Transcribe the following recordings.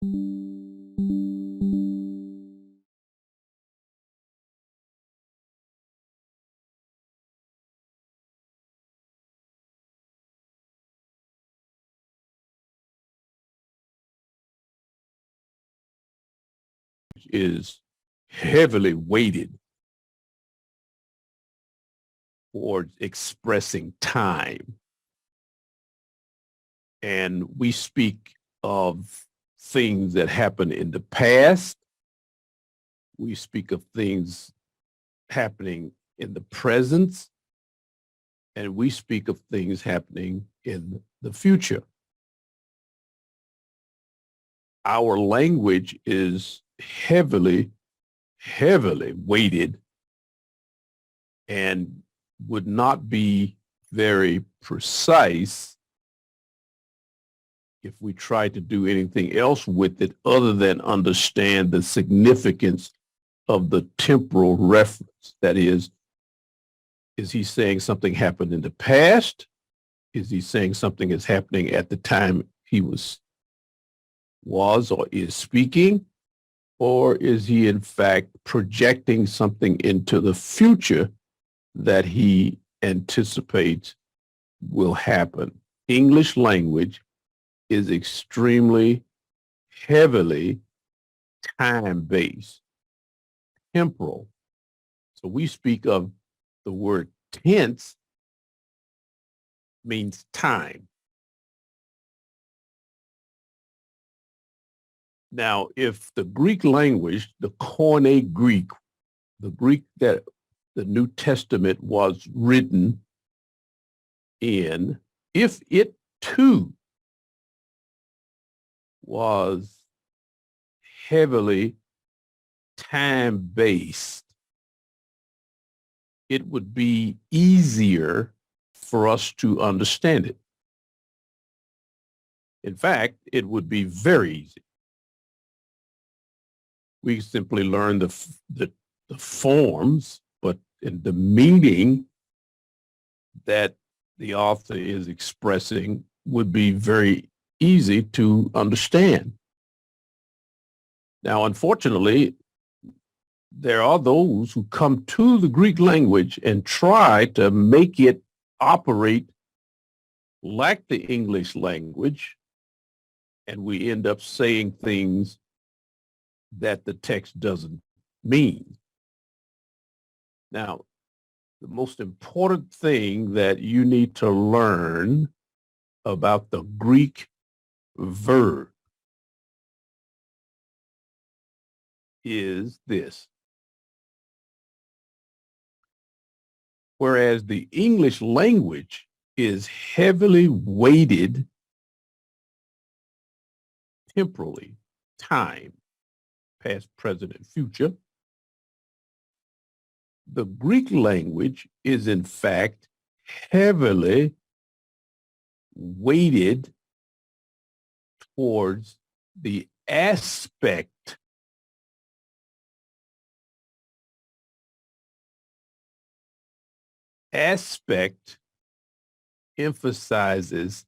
Is heavily weighted towards expressing time. And we speak of things that happened in the past. We speak of things happening in the present, and we speak of things happening in the future. Our language is heavily, heavily weighted and would not be very precise if we try to do anything else with it other than understand the significance of the temporal reference. That is he saying something happened in the past? Is he saying something is happening at the time he was or is speaking? Or is he in fact projecting something into the future that he anticipates will happen? English language is extremely heavily time-based, temporal. So we speak of the word tense means time. Now, if the Greek language, the Koine Greek, the Greek that the New Testament was written in, if it too was heavily time-based, it would be easier for us to understand it. In fact, it would be very easy. We simply learn the forms, but in the meaning that the author is expressing would be very easy to understand. Now, unfortunately, there are those who come to the Greek language and try to make it operate like the English language, and we end up saying things that the text doesn't mean. Now, the most important thing that you need to learn about the Greek verb is this. Whereas the English language is heavily weighted temporally, time, past, present, and future, the Greek language is in fact heavily weighted towards the aspect emphasizes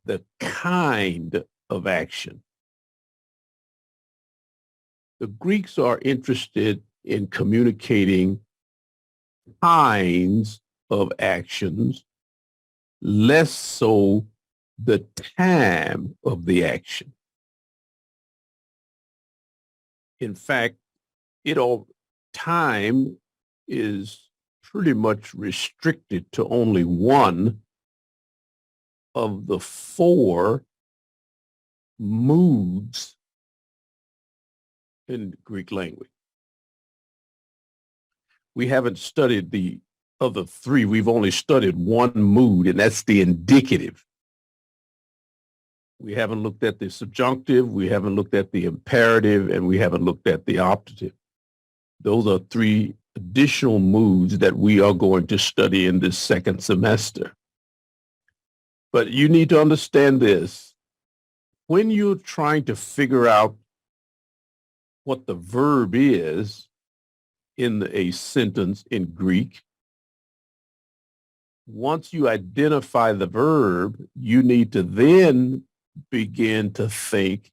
the kind of action. The Greeks are interested in communicating kinds of actions, less so the time of the action. In fact, time is pretty much restricted to only one of the four moods in Greek language. We haven't studied the other three. We've only studied one mood, and that's the indicative. We haven't looked at the subjunctive, we haven't looked at the imperative, and we haven't looked at the optative. Those are three additional moods that we are going to study in this second semester. But you need to understand this. When you're trying to figure out what the verb is in a sentence in Greek, once you identify the verb, you need to then begin to think,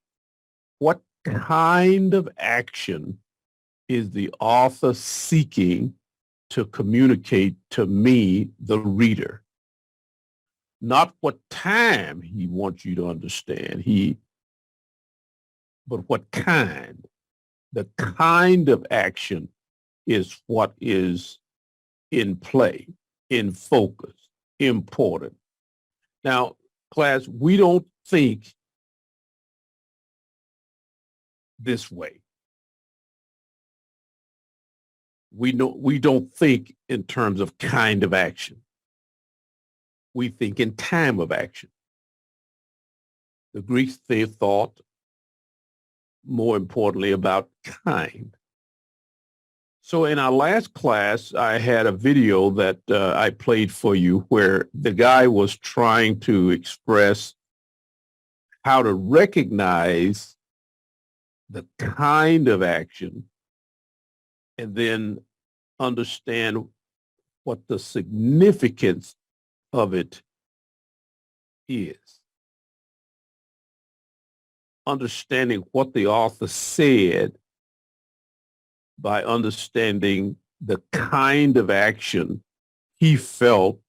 what kind of action is the author seeking to communicate to me, the reader? Not what time he wants you to understand, but what kind. The kind of action is what is in play, in focus, important. Now, class, we don't think this way. We don't think in terms of kind of action. We think in time of action. The Greeks, they thought more importantly about kind. So in our last class, I had a video that I played for you where the guy was trying to express how to recognize the kind of action and then understand what the significance of it is. Understanding what the author said by understanding the kind of action he felt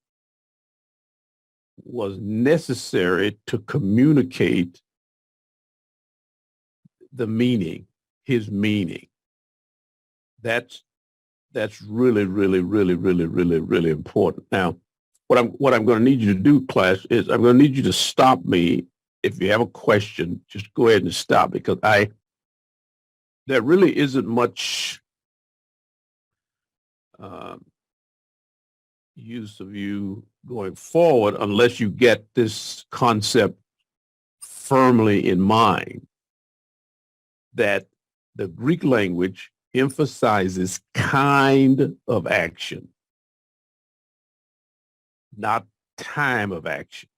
was necessary to communicate the meaning, his meaning. That's really, really, really, really, really, really important. Now, what I'm going to need you to do, class, is I'm going to need you to stop me. If you have a question, just go ahead and stop, because there really isn't much use of you going forward unless you get this concept firmly in mind, that the Greek language emphasizes kind of action, not time of action.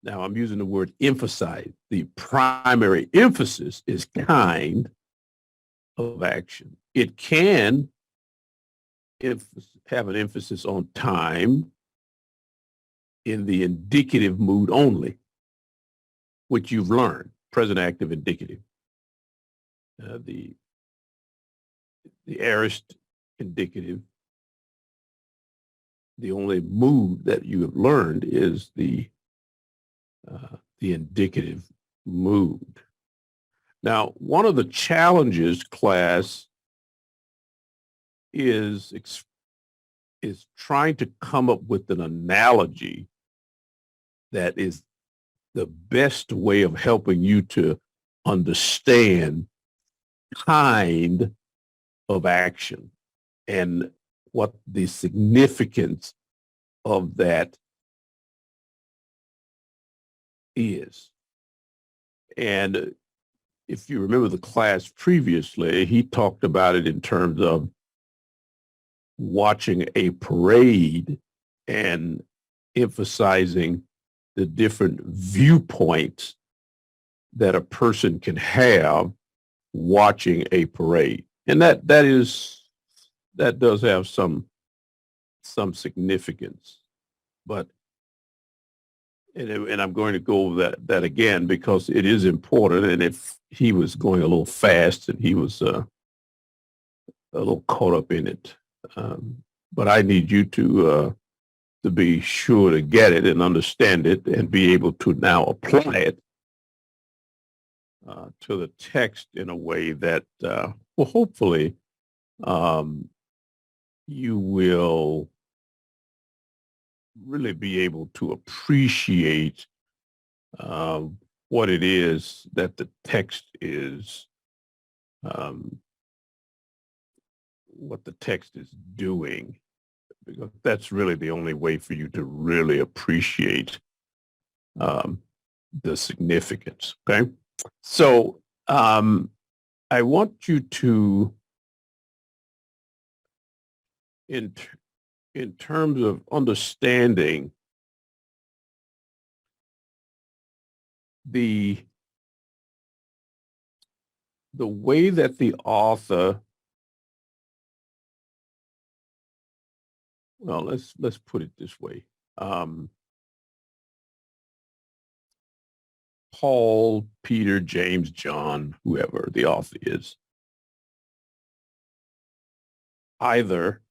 Now, I'm using the word emphasize. The primary emphasis is kind of action. It can have an emphasis on time in the indicative mood only, which you've learned, present active indicative. The aorist indicative, the only mood that you have learned is the indicative mood. Now, one of the challenges, class, is trying to come up with an analogy that is the best way of helping you to understand kind of action and what the significance of that is. And if you remember the class previously, he talked about it in terms of watching a parade and emphasizing the different viewpoints that a person can have watching a parade. And that does have some significance. But and I'm going to go over that again because it is important. And if he was going a little fast and he was a little caught up in it, but I need you to be sure to get it and understand it and be able to now apply it to the text in a way that will hopefully you will really be able to appreciate what it is that the text is, what the text is doing, because that's really the only way for you to really appreciate the significance. Okay, so I want you to, in terms of understanding the way that the author, well, let's put it this way. Paul, Peter, James, John, whoever the author is, either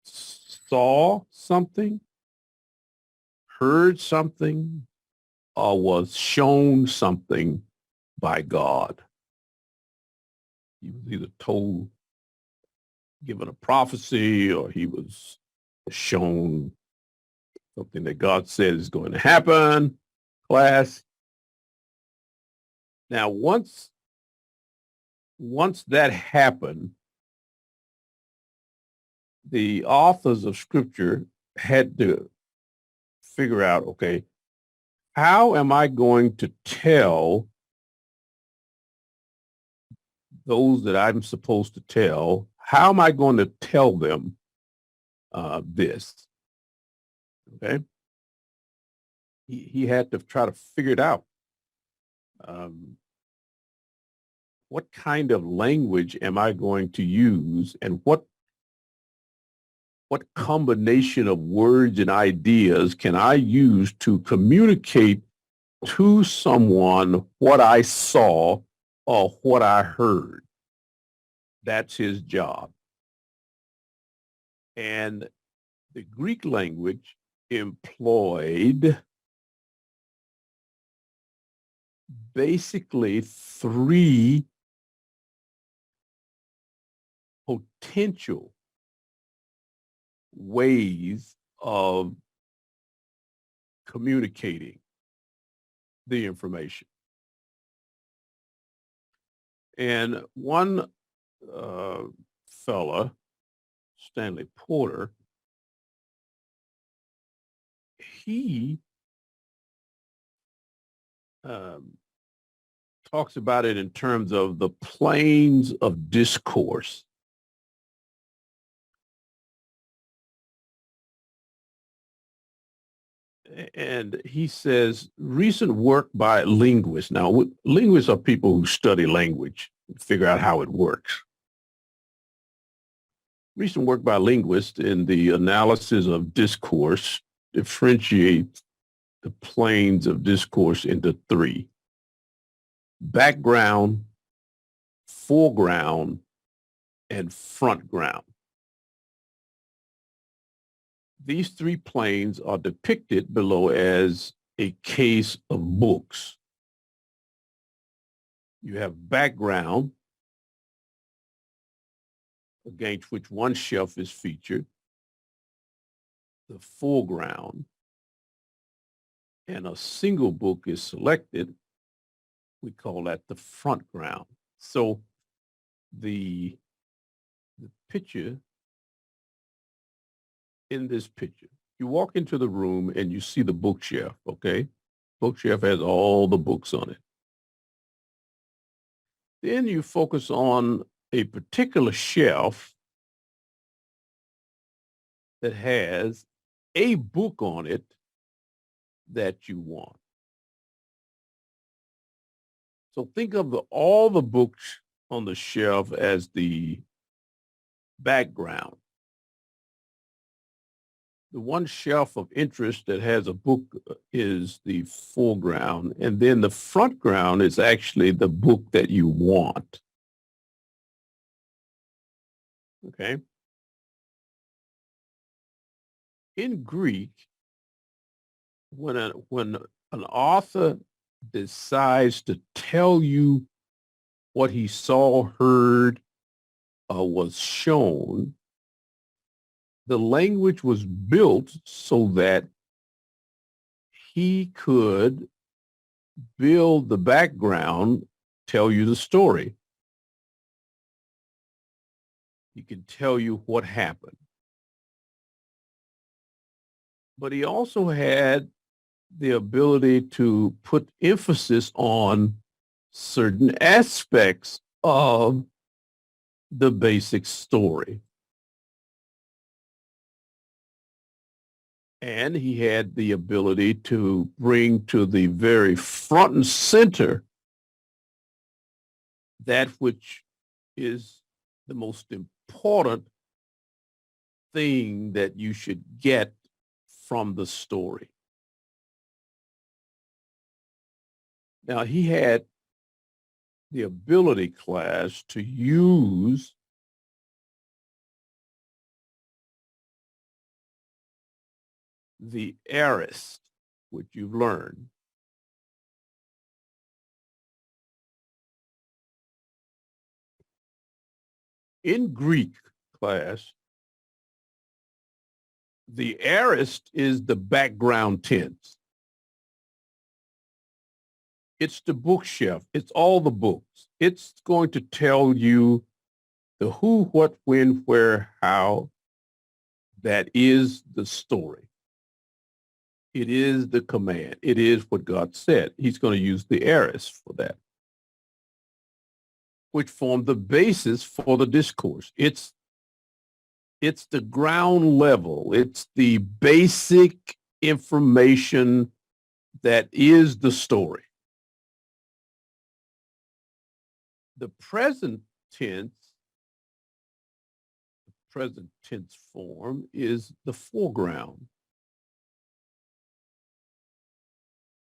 saw something, heard something, or was shown something by God. He was either told, given a prophecy, or he was shown something that God said is going to happen, class. Now, once that happened, the authors of scripture had to figure out, okay, how am I going to tell those that I'm supposed to tell? How am I going to tell them this? Okay. He had to try to figure it out. What kind of language am I going to use, and what combination of words and ideas can I use to communicate to someone what I saw or what I heard? That's his job. And the Greek language employed basically three potential ways of communicating the information. And one fella, Stanley Porter, he talks about it in terms of the planes of discourse. And he says recent work by linguists. Now, linguists are people who study language and figure out how it works. Recent work by linguists in the analysis of discourse differentiates the planes of discourse into three: background, foreground, and front ground. These three planes are depicted below as a case of books. You have background, against which one shelf is featured, the foreground, and a single book is selected. We call that the front ground. So the picture, in this picture, you walk into the room and you see the bookshelf, okay? Bookshelf has all the books on it. Then you focus on a particular shelf that has a book on it that you want. So think of all the books on the shelf as the background. The one shelf of interest that has a book is the foreground, and then the front ground is actually the book that you want. Okay. In Greek, when an author decides to tell you what he saw, heard, or was shown, the language was built so that he could build the background, tell you the story. He can tell you what happened. But he also had the ability to put emphasis on certain aspects of the basic story. And he had the ability to bring to the very front and center that which is the most important thing that you should get from the story. Now, he had the ability class to use the aorist, which you've learned. In Greek class, the aorist is the background tense. It's the bookshelf. It's all the books. It's going to tell you the who, what, when, where, how. That is the story. It is the command. It is what God said. He's going to use the aorist for that, which form the basis for the discourse. It's the ground level. It's the basic information that is the story. The present tense form is the foreground.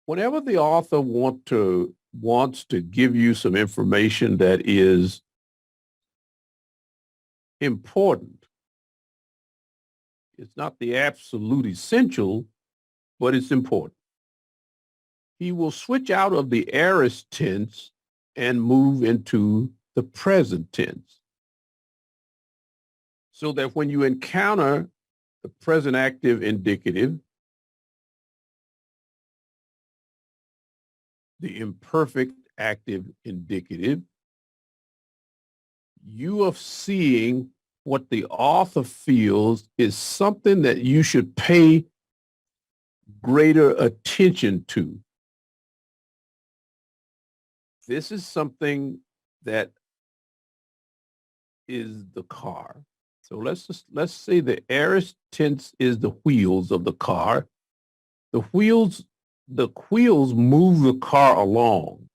Whenever the author wants to give you some information that is important, it's not the absolute essential, but it's important. He will switch out of the aorist tense and move into the present tense, so that when you encounter the present active indicative, the imperfect active indicative, you are seeing what the author feels is something that you should pay greater attention to. This is something that is the car. So let's say the aorist tense is the wheels of the car. The wheels move the car along.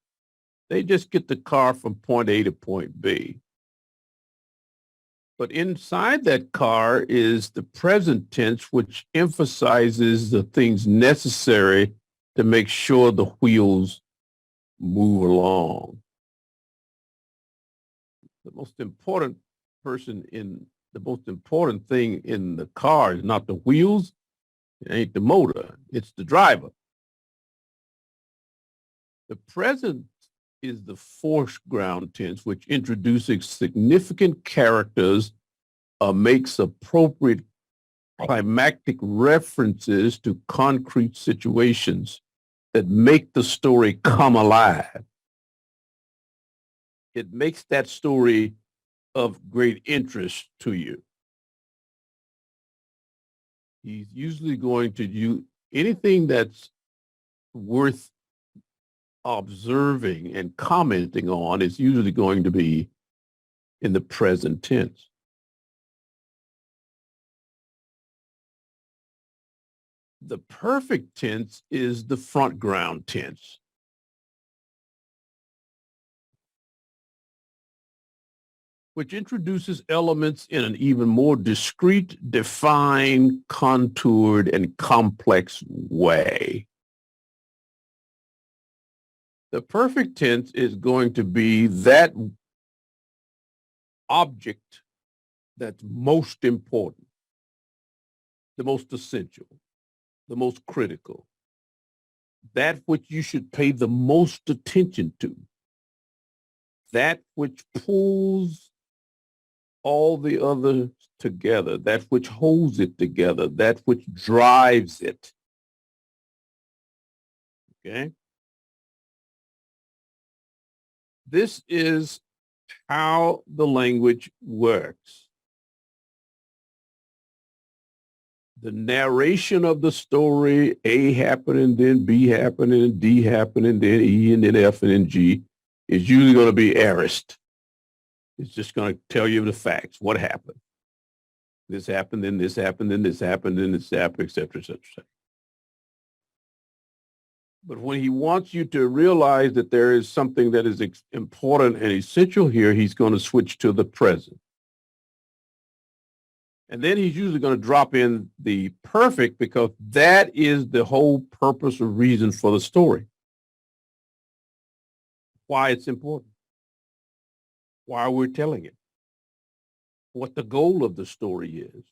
They just get the car from point A to point B. But inside that car is the present tense, which emphasizes the things necessary to make sure the wheels move along. The most important thing in the car is not the wheels, it ain't the motor, it's the driver. The present is the foreground tense, which introduces significant characters, makes appropriate climactic references to concrete situations that make the story come alive. It makes that story of great interest to you. He's usually going to do anything that's worth observing and commenting on is usually going to be in the present tense. The perfect tense is the front ground tense. Which introduces elements in an even more discrete, defined, contoured, and complex way. The perfect tense is going to be that object that's most important, the most essential, the most critical, that which you should pay the most attention to, that which pulls all the others together, that which holds it together, that which drives it. Okay? This is how the language works. The narration of the story, A happening, then B happening, D happening, then E, and then F, and then G, is usually going to be aorist. It's just going to tell you the facts, what happened. This happened, then this happened, then this happened, then this happened, et cetera, et cetera, et cetera. But when he wants you to realize that there is something that is important and essential here, he's going to switch to the present. And then he's usually going to drop in the perfect, because that is the whole purpose or reason for the story. why it's important, why we're telling it, what the goal of the story is,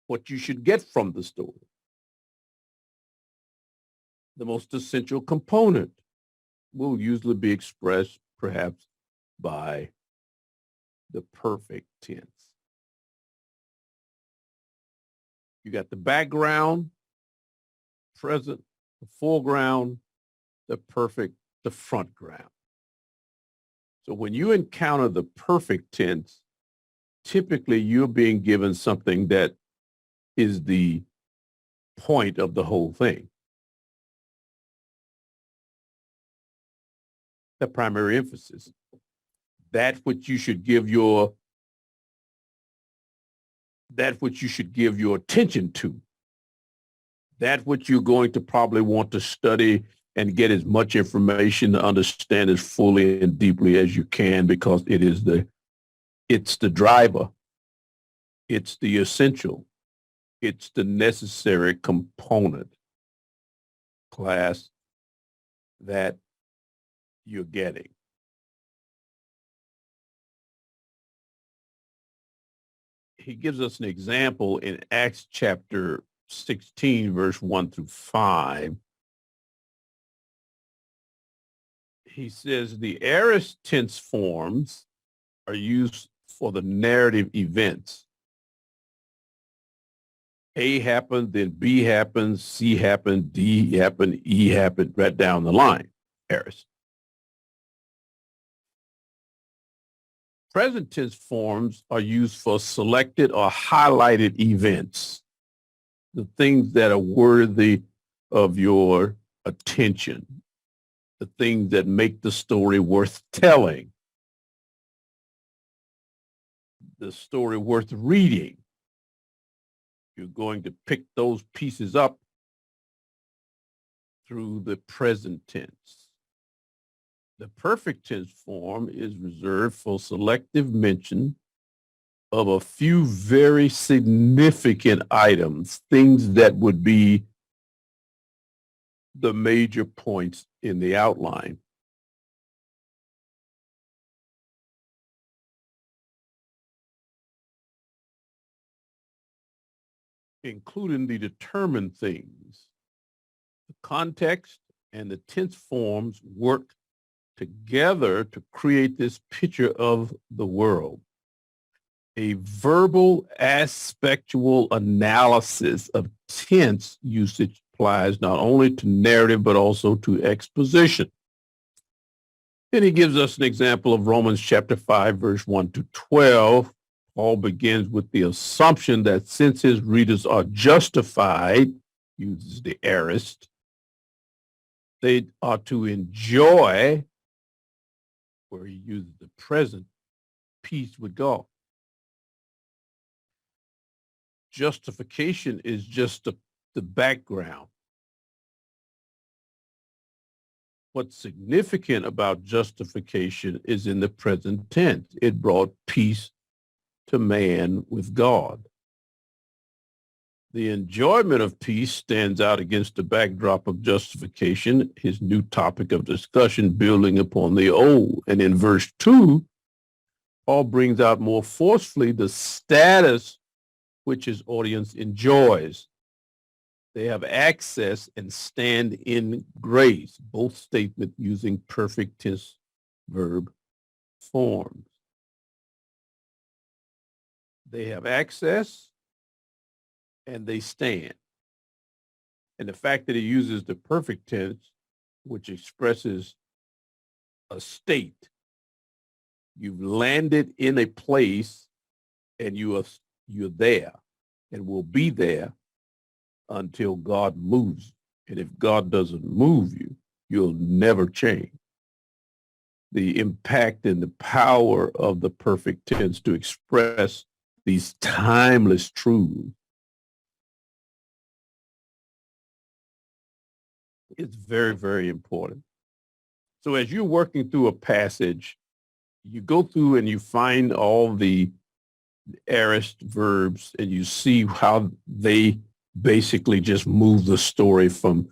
what you should get from the story. The most essential component will usually be expressed perhaps by the perfect tense. You got the background, present, the foreground, the perfect, the front ground. So when you encounter the perfect tense, typically you're being given something that is the point of the whole thing. The primary emphasis. That which you should give your attention to. That which you're going to probably want to study and get as much information to understand as fully and deeply as you can, because it's the driver. It's the essential. It's the necessary component, class, that you're getting. He gives us an example in Acts chapter 16, verse 1 through 5. He says the aorist tense forms are used for the narrative events. A happened, then B happened, C happened, D happened, E happened, right down the line, aorist. Present tense forms are used for selected or highlighted events, the things that are worthy of your attention, the things that make the story worth telling, the story worth reading. You're going to pick those pieces up through the present tense. The perfect tense form is reserved for selective mention of a few very significant items, things that would be the major points in the outline. Including the determined things. The context and the tense forms work together to create this picture of the world. A verbal aspectual analysis of tense usage applies not only to narrative, but also to exposition. Then he gives us an example of Romans chapter 5, verse 1 to 12. Paul begins with the assumption that since his readers are justified, uses the aorist, they are to enjoy, where he uses the present, peace with God. Justification is just the background. What's significant about justification is in the present tense. It brought peace to man with God. The enjoyment of peace stands out against the backdrop of justification, his new topic of discussion building upon the old. And in verse 2, Paul brings out more forcefully the status which his audience enjoys. They have access and stand in grace, both statements using perfect tense verb forms. They have access and they stand. And the fact that he uses the perfect tense, which expresses a state, you've landed in a place and you're there and will be there until God moves. And if God doesn't move you, you'll never change. The impact and the power of the perfect tense to express these timeless truths is very, very important. So as you're working through a passage, you go through and you find all the aorist verbs and you see how they basically just move the story from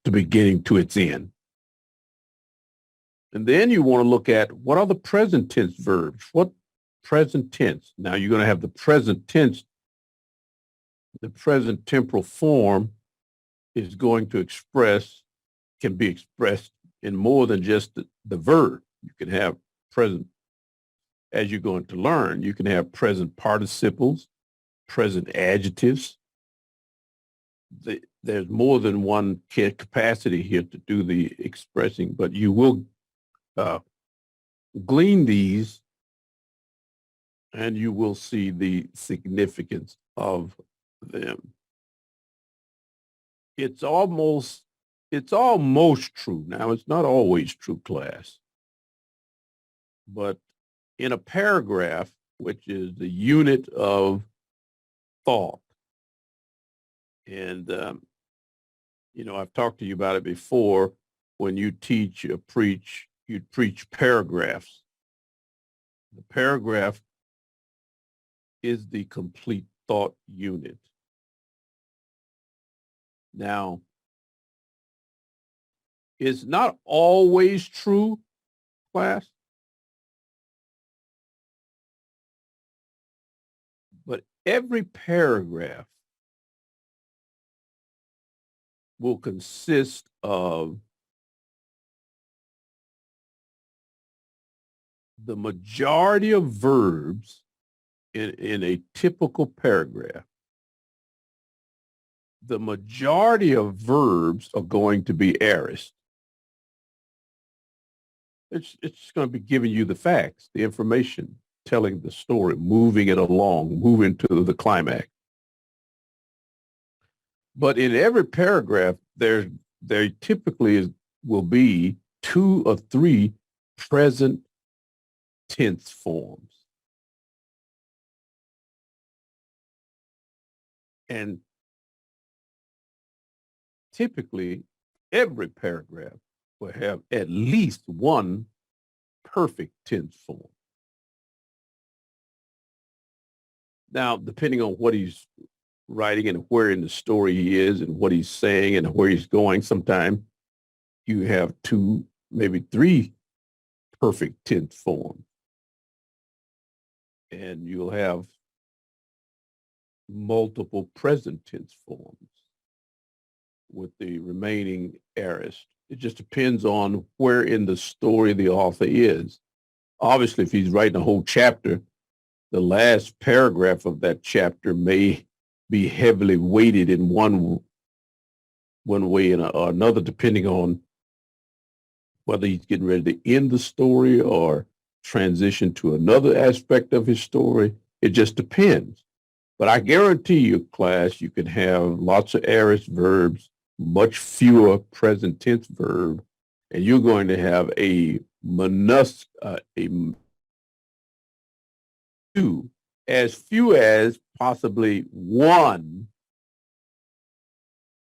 the beginning to its end. And then you want to look at what are the present tense verbs? What present tense? Now you're going to have the present tense. The present temporal form is going to can be expressed in more than just the verb. You can have present, as you're going to learn, you can have present participles, present adjectives. There's more than one capacity here to do the expressing, but you will glean these and you will see the significance of them. It's almost true. Now, it's not always true, class, but in a paragraph, which is the unit of thought, and I've talked to you about it before. When you teach or preach, you preach paragraphs. The paragraph is the complete thought unit. Now, it's not always true, class, but every paragraph will consist of the majority of verbs in a typical paragraph. The majority of verbs are going to be aorist. It's going to be giving you the facts, the information, telling the story, moving it along, moving to the climax. But in every paragraph, there typically will be 2 or 3 present tense forms. And typically, every paragraph will have at least one perfect tense form. Now, depending on what he's writing and where in the story he is and what he's saying and where he's going, sometimes you have 2, maybe 3 perfect tense forms. And you'll have multiple present tense forms with the remaining aorist. It just depends on where in the story the author is. Obviously, if he's writing a whole chapter, the last paragraph of that chapter may be heavily weighted in one way or another, depending on whether he's getting ready to end the story or transition to another aspect of his story. It just depends. But I guarantee you, class, you can have lots of aorist verbs, much fewer present tense verbs, and you're going to have as few as possibly 1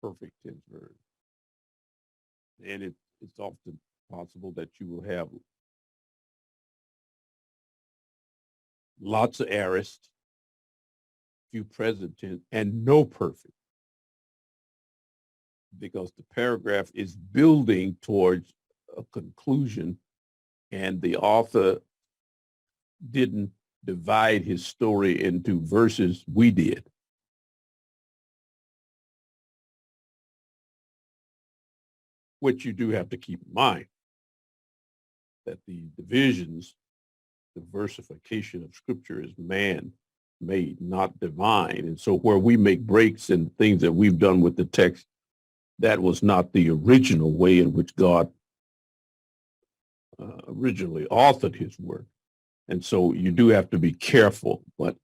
perfect tense verb. And it's often possible that you will have lots of aorist, few present tense, and no perfect, because the paragraph is building towards a conclusion and the author didn't divide his story into verses. We did. Which you do have to keep in mind, that the divisions, the versification of scripture is man-made, not divine. And so where we make breaks and things that we've done with the text, that was not the original way in which God originally authored his work. And so you do have to be careful, but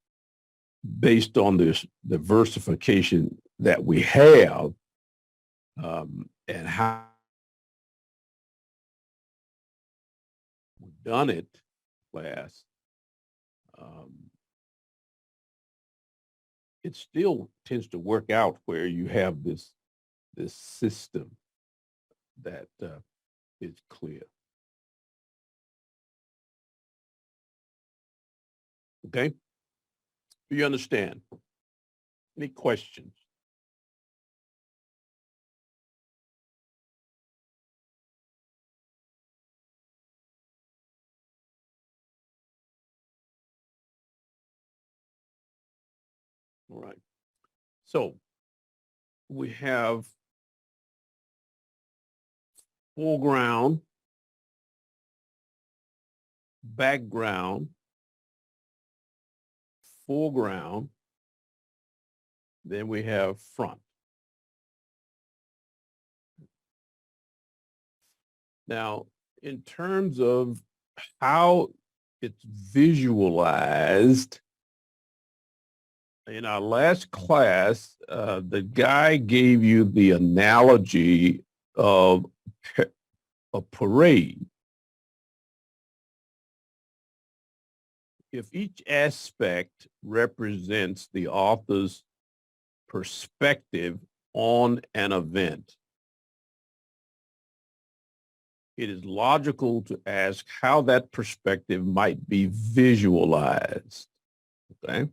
based on the versification that we have and how we've done it, class, it still tends to work out where you have this system that is clear. Okay? Do you understand? Any questions? All right. So we have foreground, background, foreground, then we have front. Now, in terms of how it's visualized, in our last class, the guy gave you the analogy of a parade. If each aspect represents the author's perspective on an event, it is logical to ask how that perspective might be visualized. Okay.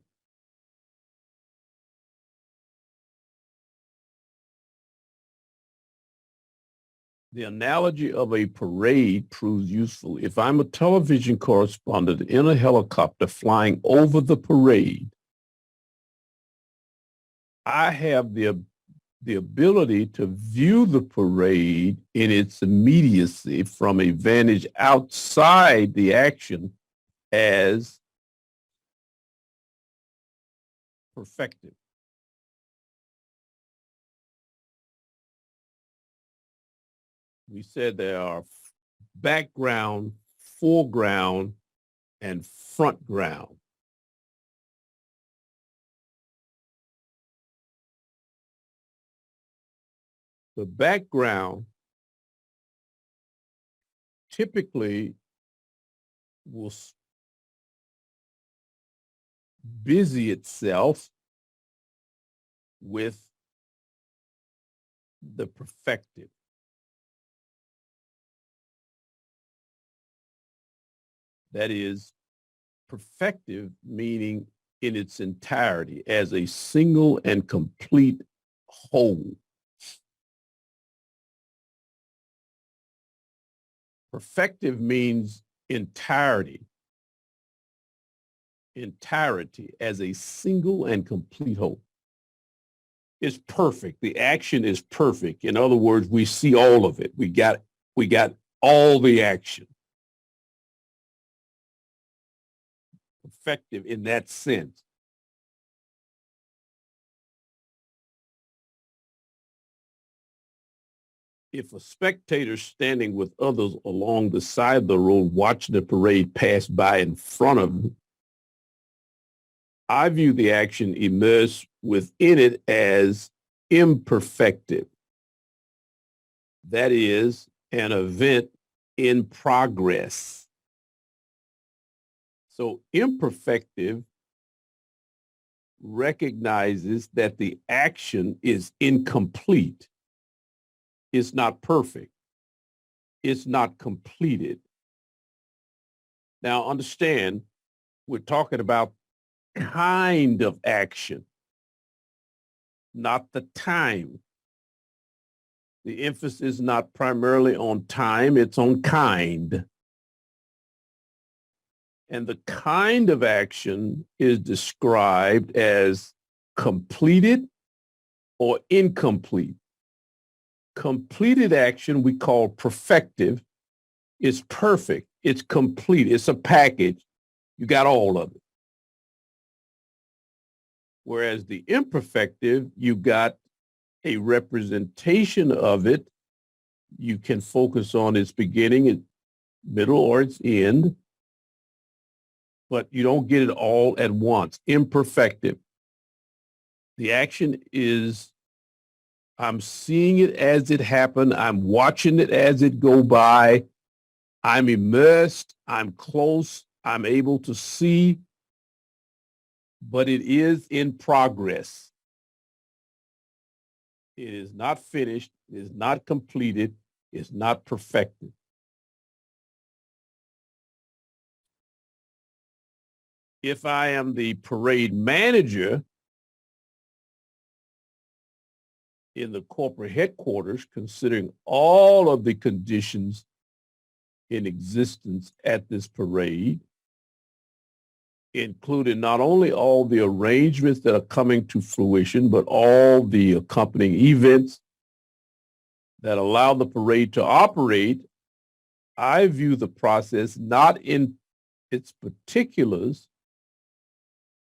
The analogy of a parade proves useful. If I'm a television correspondent in a helicopter flying over the parade, I have the ability to view the parade in its immediacy from a vantage outside the action as perfective. We said there are background, foreground, and front ground. The background typically will busy itself with the perfective. That is, perfective meaning in its entirety as a single and complete whole. Perfective means entirety as a single and complete whole. It's perfect. The action is perfect. In other words, we see all of it. We got all the action. Effective in that sense. If a spectator standing with others along the side of the road watching the parade pass by in front of him, I view the action immersed within it as imperfective. That is an event in progress. So imperfective recognizes that the action is incomplete. It's not perfect. It's not completed. Now understand, we're talking about kind of action, not the time. The emphasis is not primarily on time, it's on kind. And the kind of action is described as completed or incomplete. Completed action we call perfective. It's perfect. It's complete. It's a package. You got all of it. Whereas the imperfective, you got a representation of it. You can focus on its beginning, its middle, or its end, but you don't get it all at once. Imperfective. The action is, I'm seeing it as it happened. I'm watching it as it go by. I'm immersed. I'm close. I'm able to see, but it is in progress. It is not finished. It is not completed. It's not perfected. If I am the parade manager in the corporate headquarters, considering all of the conditions in existence at this parade, including not only all the arrangements that are coming to fruition, but all the accompanying events that allow the parade to operate. I view the process not in its particulars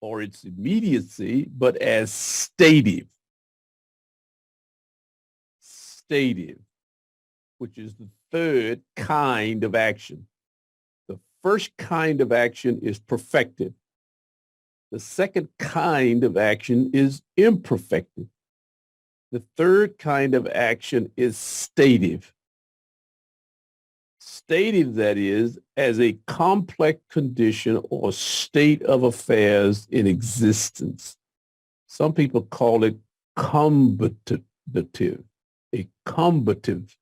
or its immediacy, but as stative, which is the third kind of action. The first kind of action is perfected. The second kind of action is imperfected. The third kind of action is stative. Stative, that is, as a complex condition or state of affairs in existence. Some people call it combinative, a combinative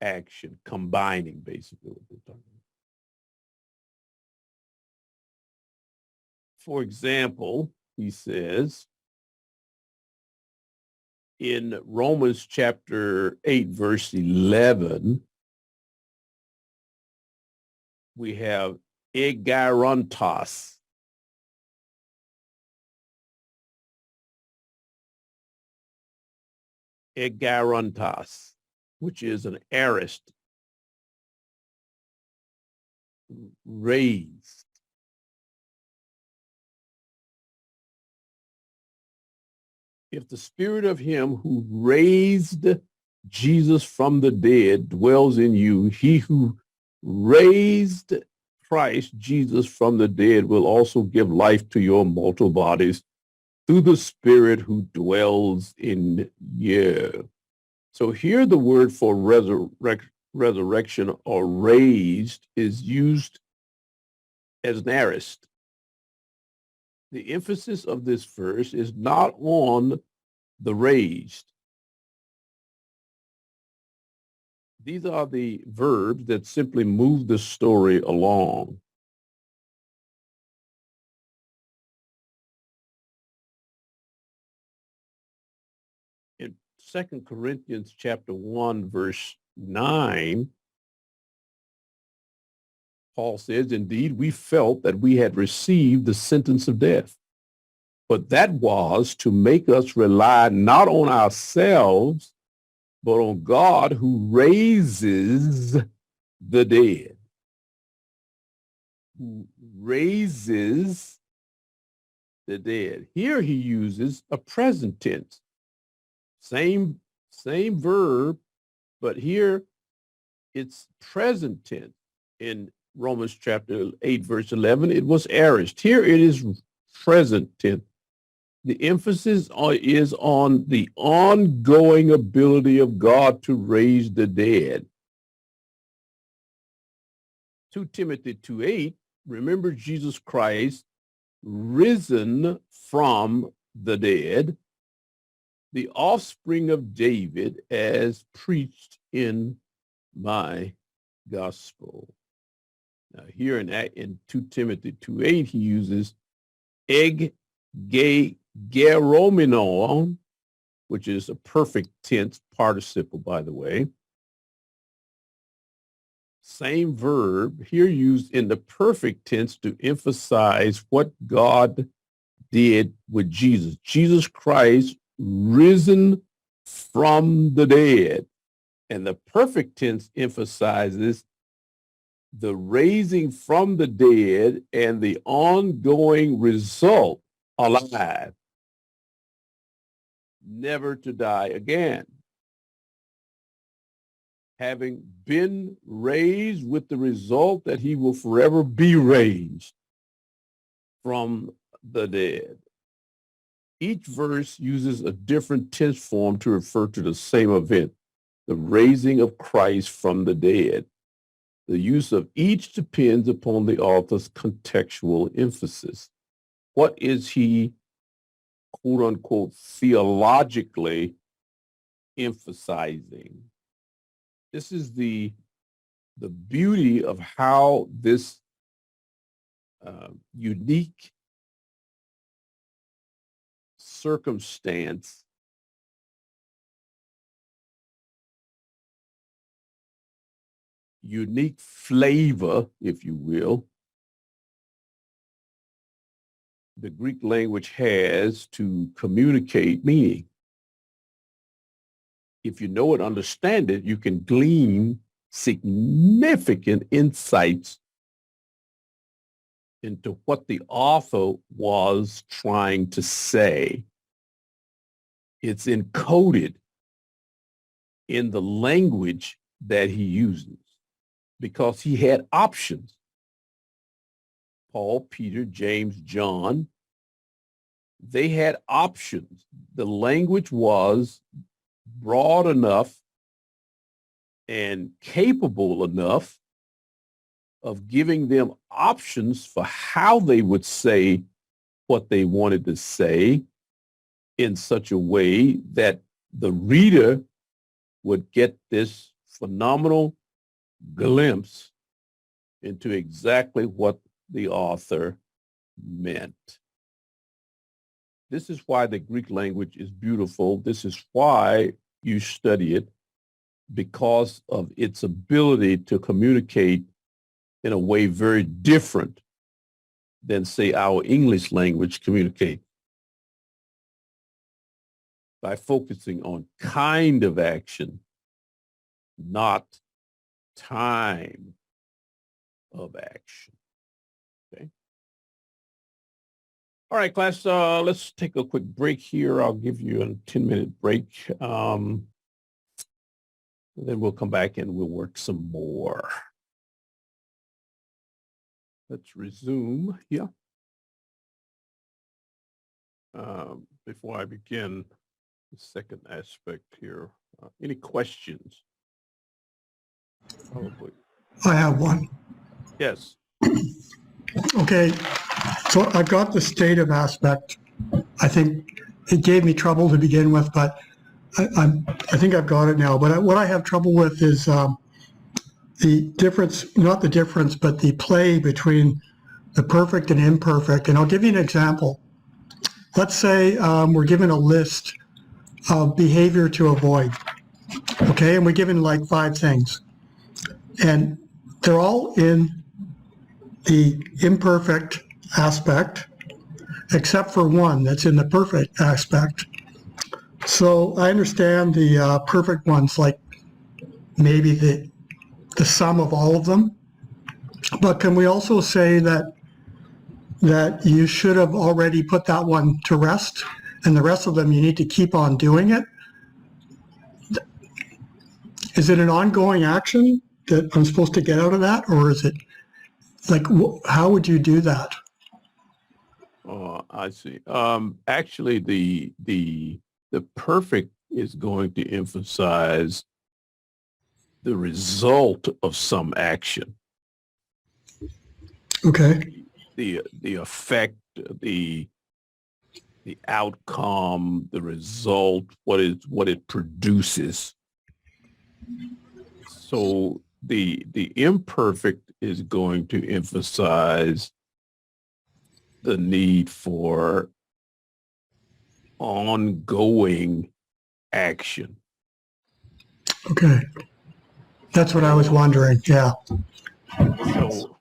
action, combining basically what they're talking about. For example, he says in Romans chapter 8, verse 11, we have egarontos. Egarontos, which is an aorist, raised. If the spirit of him who raised Jesus from the dead dwells in you, he who raised Christ Jesus from the dead will also give life to your mortal bodies through the spirit who dwells in you. So here the word for resurrection or raised is used as an aorist. The emphasis of this verse is not on the raised. These are the verbs that simply move the story along. In 2 Corinthians chapter 1, verse 9, Paul says, indeed, we felt that we had received the sentence of death, but that was to make us rely not on ourselves, but on God who raises the dead. Who raises the dead. Here he uses a present tense. Same verb, but here it's present tense. In Romans chapter 8, verse 11, it was aorist. Here it is present tense. The emphasis is on the ongoing ability of God to raise the dead. 2 Timothy 2:8, remember Jesus Christ risen from the dead, the offspring of David as preached in my gospel. Now here in 2 Timothy 2:8, he uses geromenon, which is a perfect tense participle, by the way. Same verb here used in the perfect tense to emphasize what God did with Jesus. Jesus Christ risen from the dead. And the perfect tense emphasizes the raising from the dead and the ongoing result, alive, never to die again. Having been raised with the result that he will forever be raised from the dead. Each verse uses a different tense form to refer to the same event, the raising of Christ from the dead. The use of each depends upon the author's contextual emphasis. What is he, quote unquote, theologically emphasizing? This is the beauty of how this unique circumstance unique flavor, if you will, the Greek language has to communicate meaning. If you know and understand it, you can glean significant insights into what the author was trying to say. It's encoded in the language that he uses because he had options. Paul, Peter, James, John, they had options. The language was broad enough and capable enough of giving them options for how they would say what they wanted to say in such a way that the reader would get this phenomenal glimpse into exactly what the author meant. This is why the Greek language is beautiful. This is why you study it, because of its ability to communicate in a way very different than, say, our English language communicates. By focusing on kind of action, not time of action. Okay. All right, class, let's take a quick break here. I'll give you a 10-minute break. Then we'll come back and we'll work some more. Let's resume here. Before I begin the second aspect here, any questions? Probably. I have one. Yes. Okay, so I got the stative aspect. I think it gave me trouble to begin with, but I think I've got it now. But what I have trouble with is the difference, not the difference, but the play between the perfect and imperfect. And I'll give you an example. Let's say we're given a list of behavior to avoid, okay? And we're given like 5 things. And they're all in the imperfect aspect, except for one that's in the perfect aspect. So I understand the perfect ones, like maybe the sum of all of them. But can we also say that you should have already put that one to rest, and the rest of them you need to keep on doing it? Is it an ongoing action that I'm supposed to get out of that, or is it like, how would you do that? Oh, I see. Actually, the perfect is going to emphasize the result of some action. Okay. The effect, the outcome, the result, what it produces. So the imperfect is going to emphasize the need for ongoing action. Okay. That's what I was wondering. Yeah. So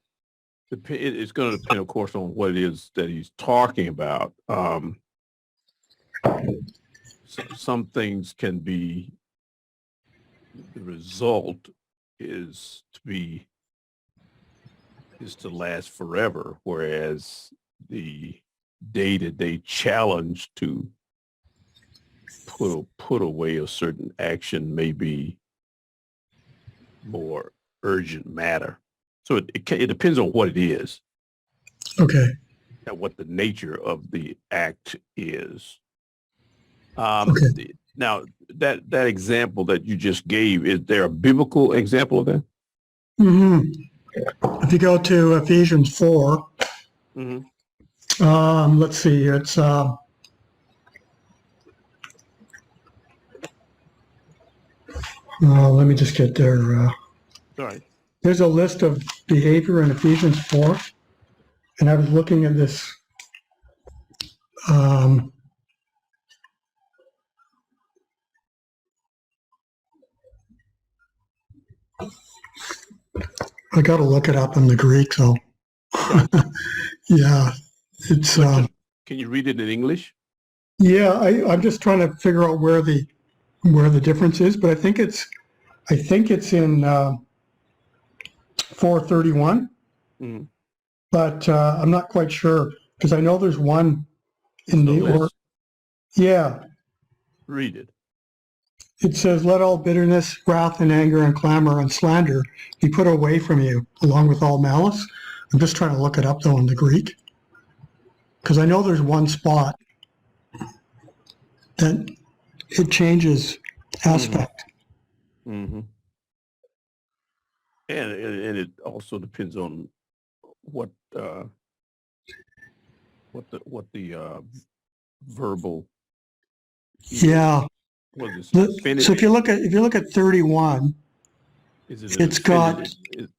it's going to depend, of course, on what it is that he's talking about. Some things can be, the result is to last forever, whereas the day-to-day challenge to put away a certain action may be more urgent matter. So it depends on what it is. Okay. And what the nature of the act is. Okay. Now, that example that you just gave, is there a biblical example of that? Mm-hmm. If you go to Ephesians 4, let's see, it's let me just get there. Sorry. There's a list of behavior in Ephesians 4, and I was looking at this. I got to look it up in the Greek, so Right. yeah, it's But can you read it in English? yeah. I'm just trying to figure out where the difference is, but I think it's in 431, Mhm. but I'm not quite sure because I know there's one in So the or let's yeah. read it. It says, "Let all bitterness, wrath, and anger, and clamor, and slander be put away from you, along with all malice." I'm just trying to look it up though in the Greek because I know there's one spot that it changes Hmm. aspect. Hmm. And it also depends on what uh, what the verbal is. Yeah. Was this The, so infinitive? if you look at 31, Is it an it's got infinitive?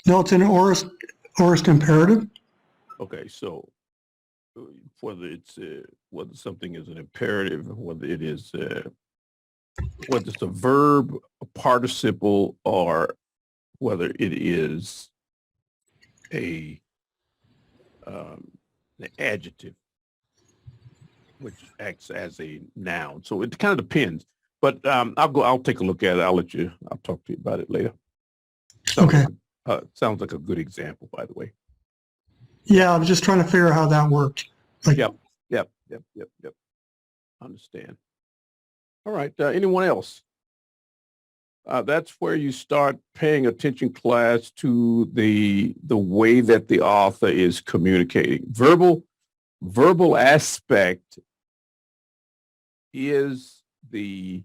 no, it's an aorist imperative. Okay, so uh, whether something is an imperative, whether it's a verb, a participle, or whether it is a an adjective, which acts as a noun. So it kind of depends. But I'll take a look at it. I'll talk to you about it later. Okay. Sounds like a good example, by the way. Yeah, I was just trying to figure out how that worked. Like, Yep, yep. Understand. All right. Anyone else? That's where you start paying attention, class, to the way that the author is communicating. Verbal aspect is the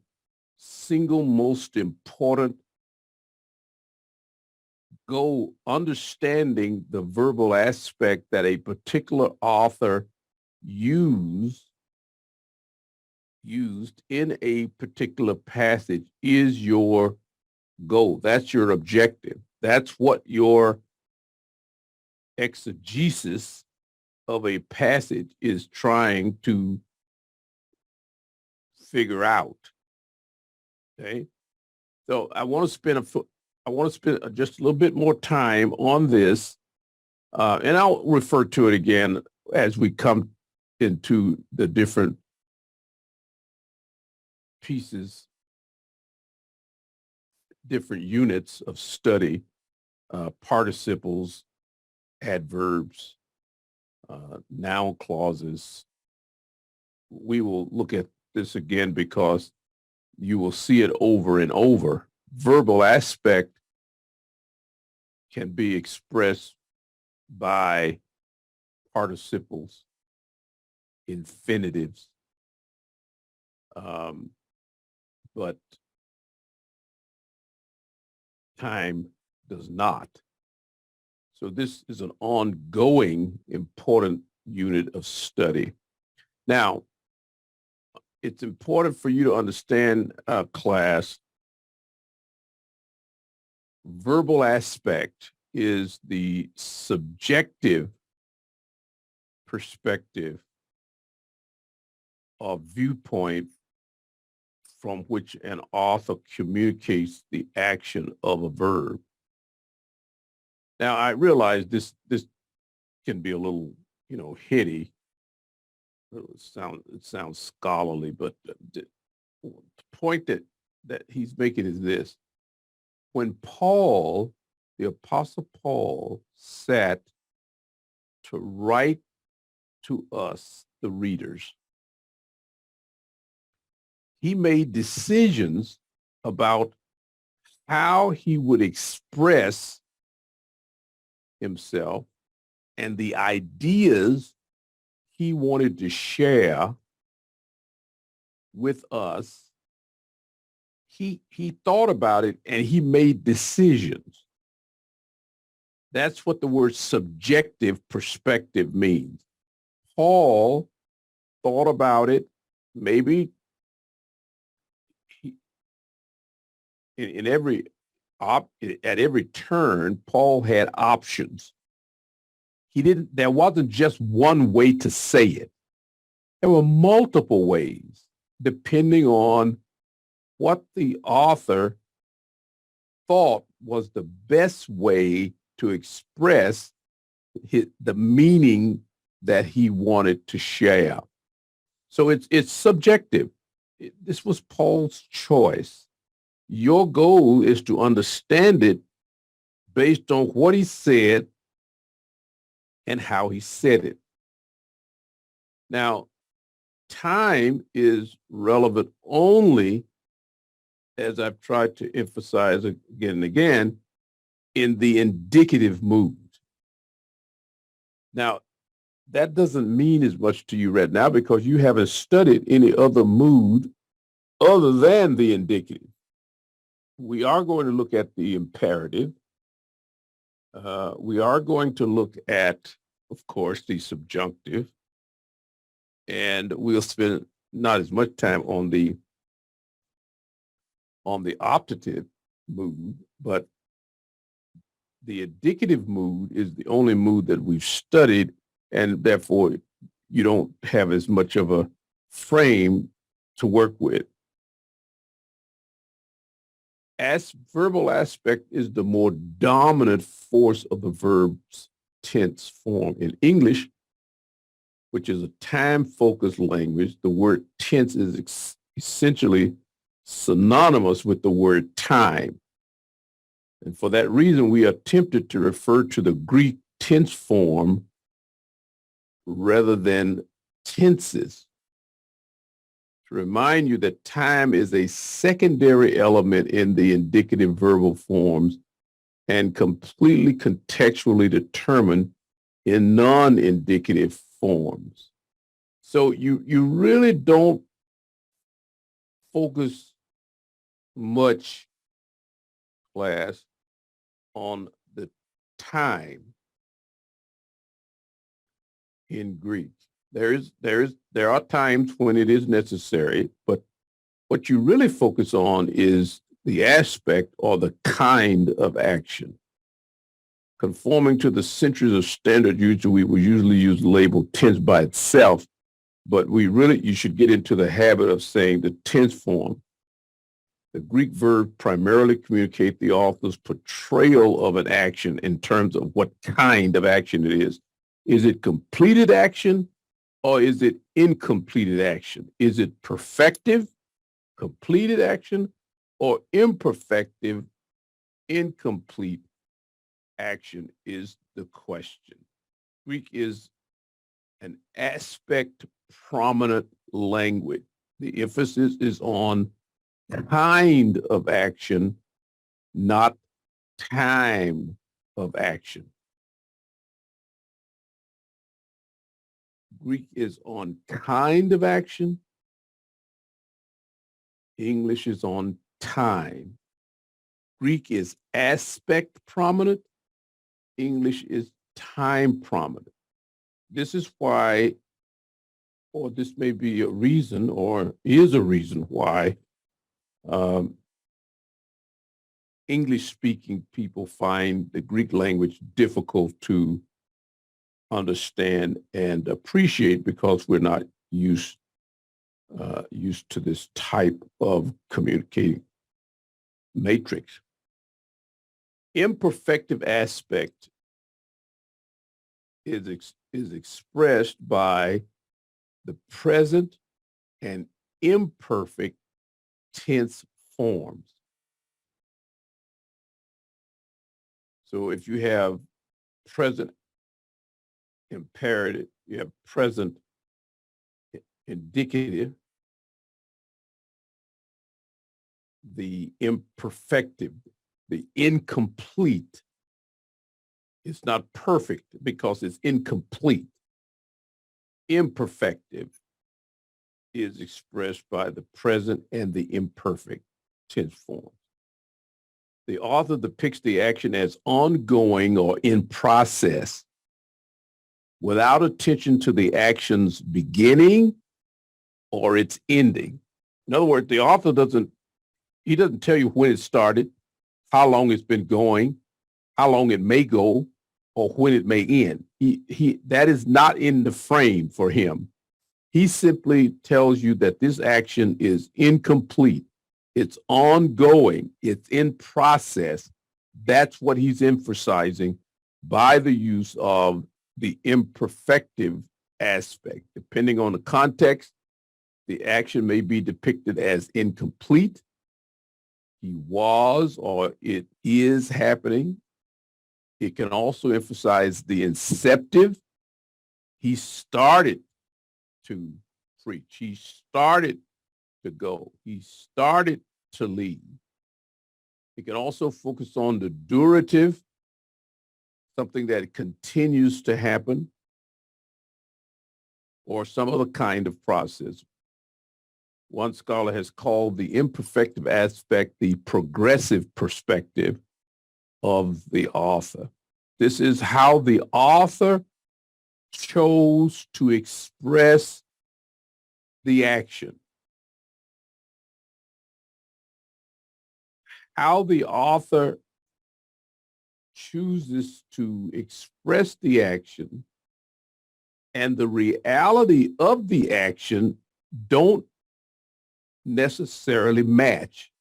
single most important goal. Understanding the verbal aspect that a particular author used in a particular passage is your goal. That's your objective. That's what your exegesis of a passage is trying to figure out. Okay. So I want to spend just a little bit more time on this, and I'll refer to it again as we come into the different pieces, different units of study, participles, adverbs, noun clauses. We will look at this again because you will see it over and over. Verbal aspect can be expressed by participles, infinitives, um, but time does not. So this is an ongoing important unit of study. Now, it's important for you to understand, class, verbal aspect is the subjective perspective or viewpoint from which an author communicates the action of a verb. Now, I realize this can be a little, heady. It sounds scholarly, but the point that he's making is this: when Paul, the Apostle Paul, sat to write to us, the readers, he made decisions about how he would express himself and the ideas he wanted to share with us. He thought about it and he made decisions. That's what the word subjective perspective means. Paul thought about it. Maybe he, in every at every turn, Paul had options. There wasn't just one way to say it. There were multiple ways, depending on what the author thought was the best way to express the meaning that he wanted to share. So it's subjective. This was Paul's choice. Your goal is to understand it based on what he said and how he said it. Now, time is relevant only, as I've tried to emphasize again and again, in the indicative mood. Now, that doesn't mean as much to you right now because you haven't studied any other mood other than the indicative. We are going to look at the imperative. We are going to look at, of course, the subjunctive. And we'll spend not as much time on the optative mood, but the indicative mood is the only mood that we've studied, and therefore you don't have as much of a frame to work with. As verbal aspect is the more dominant force of the verb's tense form. In English, which is a time-focused language, the word tense is essentially synonymous with the word time. And for that reason, we are tempted to refer to the Greek tense form rather than tenses. To remind you that time is a secondary element in the indicative verbal forms and completely contextually determined in non-indicative forms. So you really don't focus much, class, on the time in Greek. There are times when it is necessary, but what you really focus on is the aspect or the kind of action. Conforming to the centuries of standard use, we will usually use the label tense by itself, but you should get into the habit of saying the tense form. The Greek verb primarily communicate the author's portrayal of an action in terms of what kind of action it is. Is it completed action or is it incompleted action? Is it perfective, completed action, or imperfective, incomplete action is the question. Greek is an aspect prominent language. The emphasis is on kind of action, not time of action. Greek is on kind of action. English is on time. Greek is aspect prominent. English is time prominent. This is why, or this may be a reason, or is a reason why English-speaking people find the Greek language difficult to understand and appreciate because we're not used to this type of communicating matrix. Imperfective aspect is expressed by the present and imperfect tense forms. So if you have present imperative, you have present indicative, the imperfective, the incomplete. It's not perfect because it's incomplete. Imperfective is expressed by the present and the imperfect tense forms. The author depicts the action as ongoing or in process without attention to the action's beginning or its ending. In other words, the author doesn't tell you when it started, how long it's been going, how long it may go, or when it may end. That is not in the frame for him. He simply tells you that this action is incomplete. It's ongoing. It's in process. That's what he's emphasizing by the use of the imperfective aspect. Depending on the context, the action may be depicted as incomplete. He was or it is happening. It can also emphasize the inceptive. He started to preach. He started to go. He started to lead. It can also focus on the durative, something that continues to happen, or some other kind of process. One scholar has called the imperfective aspect the progressive perspective of the author. This is how the author chose to express the action. How the author chooses to express the action and the reality of the action don't necessarily match.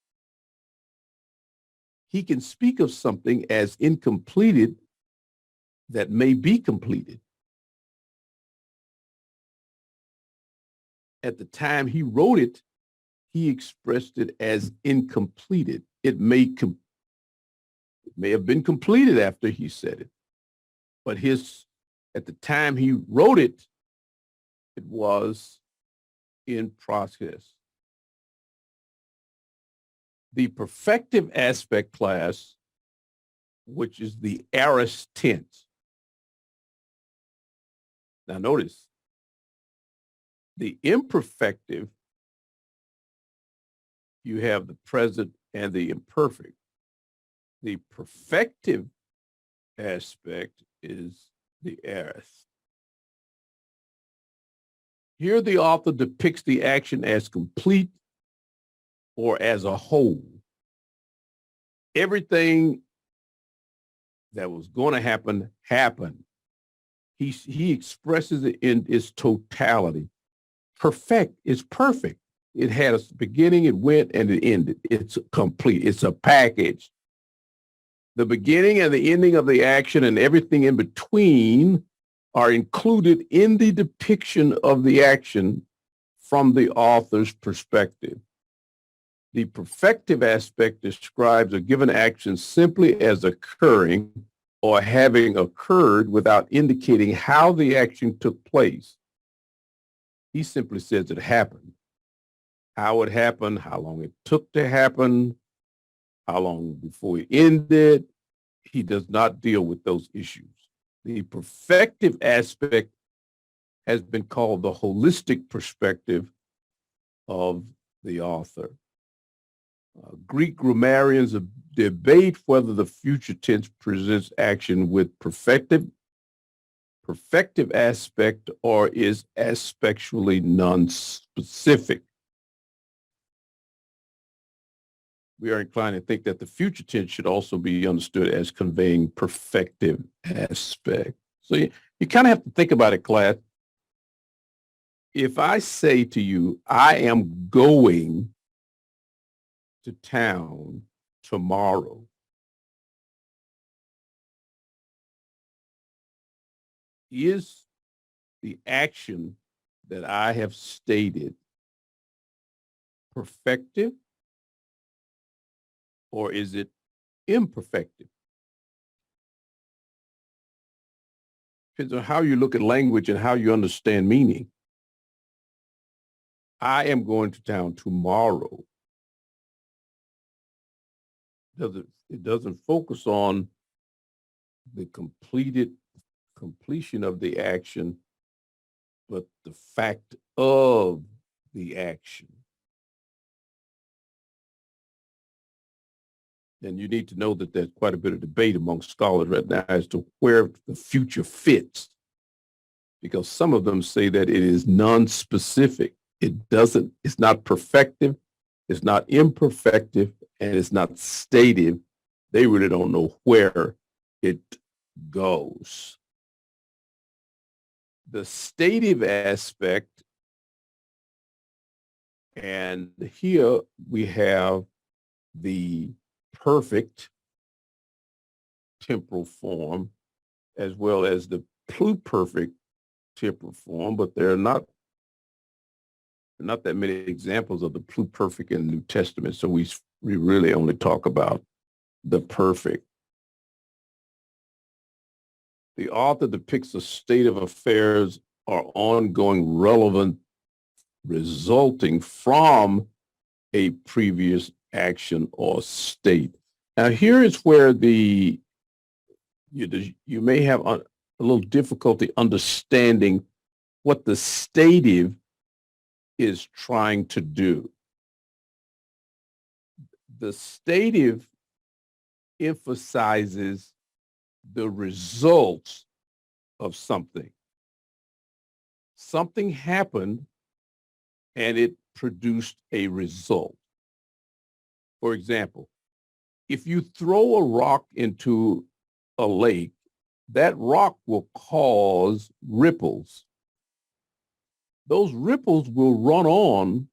He can speak of something as incompleted that may be completed. At the time he wrote it, he expressed it as incompleted. It may have been completed after he said it, but at the time he wrote it, it was in process. The perfective aspect class, which is the aorist tense. Now notice, the imperfective, you have the present and the imperfect. The perfective aspect is the aorist. Here the author depicts the action as complete or as a whole. Everything that was going to happen happened. He expresses it in its totality. Perfect is perfect. It had a beginning, it went, and it ended. It's complete. It's a package. The beginning and the ending of the action and everything in between are included in the depiction of the action from the author's perspective. The perfective aspect describes a given action simply as occurring or having occurred without indicating how the action took place. He simply says it happened. How it happened, how long it took to happen, how long before it ended. He does not deal with those issues. The perfective aspect has been called the holistic perspective of the author. Greek grammarians debate whether the future tense presents action with perfective aspect or is aspectually non-specific. We are inclined to think that the future tense should also be understood as conveying perfective aspect. So you kind of have to think about it, class. If I say to you, I am going to town tomorrow, is the action that I have stated perfective or is it imperfective? Depends on how you look at language and how you understand meaning. I am going to town tomorrow. It doesn't focus on the completion of the action, but the fact of the action. And you need to know that there's quite a bit of debate among scholars right now as to where the future fits, because some of them say that it is non-specific. It's not perfective, it's not imperfective, and it's not stative. They really don't know where it goes. The stative aspect And here we have the perfect temporal form as well as the pluperfect temporal form, but there are not that many examples of the pluperfect in the New Testament. So we really only talk about the perfect. The author depicts a state of affairs or ongoing relevant resulting from a previous action or state. Now, here is where you may have a little difficulty understanding what the stative is trying to do. The stative emphasizes the results of something. Something happened and it produced a result. For example, if you throw a rock into a lake, that rock will cause ripples. Those ripples will run on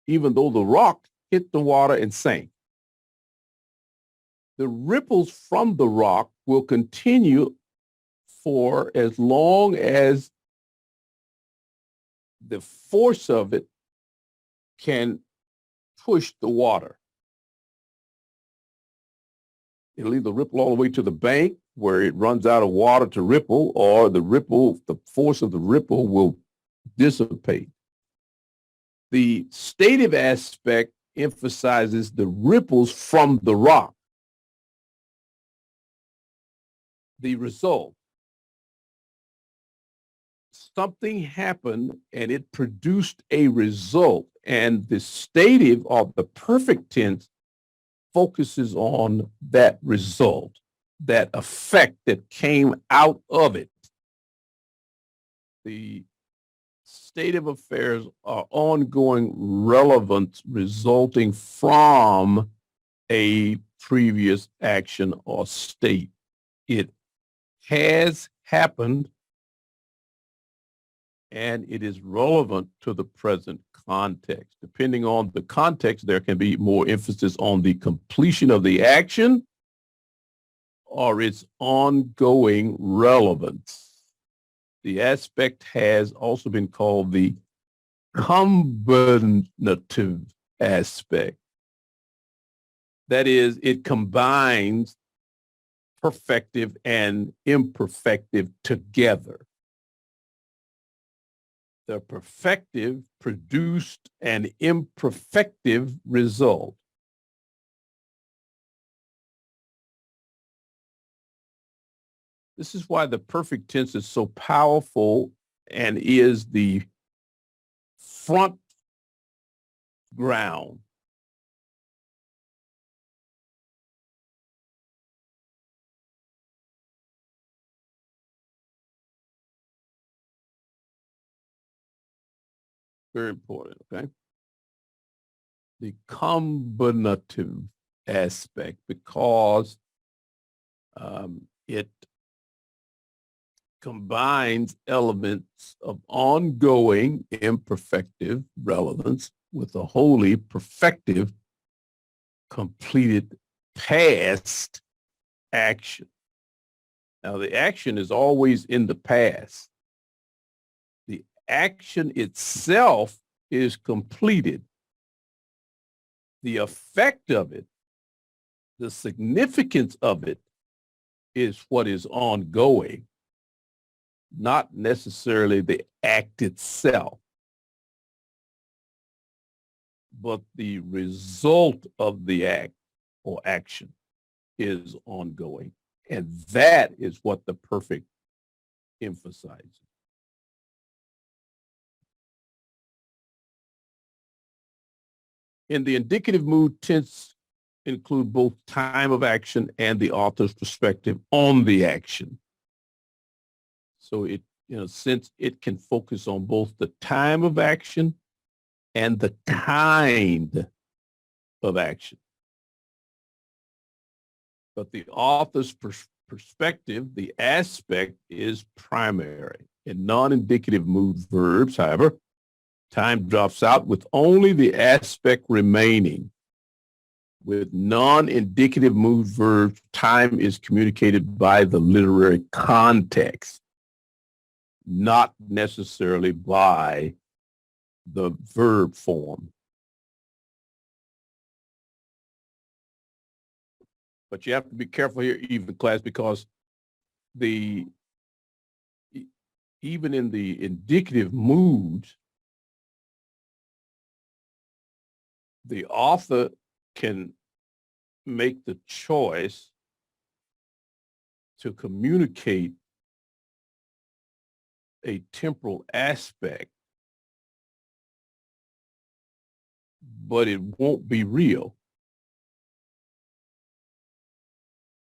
even though the rock hit the water and sank. The ripples from the rock will continue for as long as the force of it can push the water. It'll either ripple all the way to the bank where it runs out of water to ripple, or the force of the ripple will dissipate. The stative aspect emphasizes the ripples from the rock. The result. Something happened and it produced a result. And the stative or the perfect tense focuses on that result, that effect that came out of it. The state of affairs are ongoing relevance resulting from a previous action or state. It has happened and it is relevant to the present context. Depending on the context, there can be more emphasis on the completion of the action or its ongoing relevance. The aspect has also been called the combinative aspect. That is, it combines perfective and imperfective together. The perfective produced an imperfective result. This is why the perfect tense is so powerful and is the front ground. Very important, okay? The combinative aspect, because it combines elements of ongoing imperfective relevance with a wholly perfective completed past action. Now, the action is always in the past. The action itself is completed. The effect of it, the significance of it, is what is ongoing, not necessarily the act itself, but the result of the act or action is ongoing. And that is what the perfect emphasizes. In the indicative mood, tense include both time of action and the author's perspective on the action. So it, in a sense, it can focus on both the time of action and the kind of action. But the author's perspective, the aspect, is primary. In non-indicative mood verbs, however, Time drops out with only the aspect remaining. With non-indicative mood verbs, time is communicated by the literary context, not necessarily by the verb form. But you have to be careful here, even class, because even in the indicative moods, the author can make the choice to communicate a temporal aspect, but it won't be real.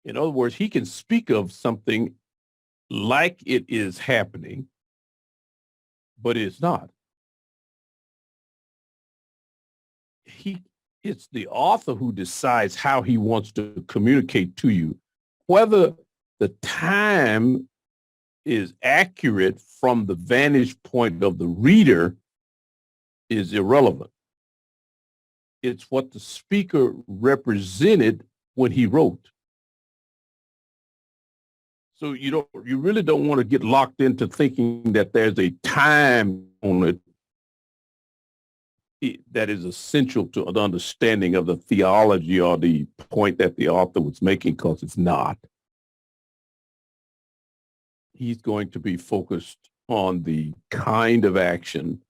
In other words, he can speak of something like it is happening, but it's not. It's the author who decides how he wants to communicate to you. Whether the time is accurate from the vantage point of the reader is irrelevant. It's what the speaker represented when he wrote. So you really don't want to get locked into thinking that there's a time on it that is essential to the understanding of the theology or the point that the author was making, because it's not. He's going to be focused on the kind of action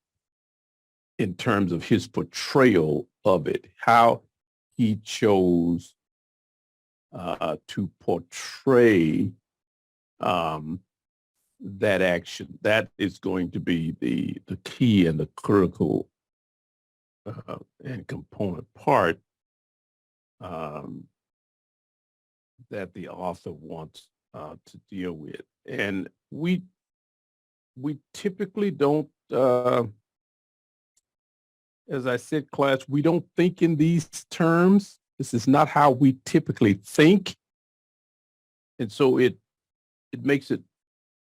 in terms of his portrayal of it, how he chose to portray that action. That is going to be the key and the critical and component part that the author wants to deal with. And we typically don't, as I said, class, we don't think in these terms. This is not how we typically think. And so it makes it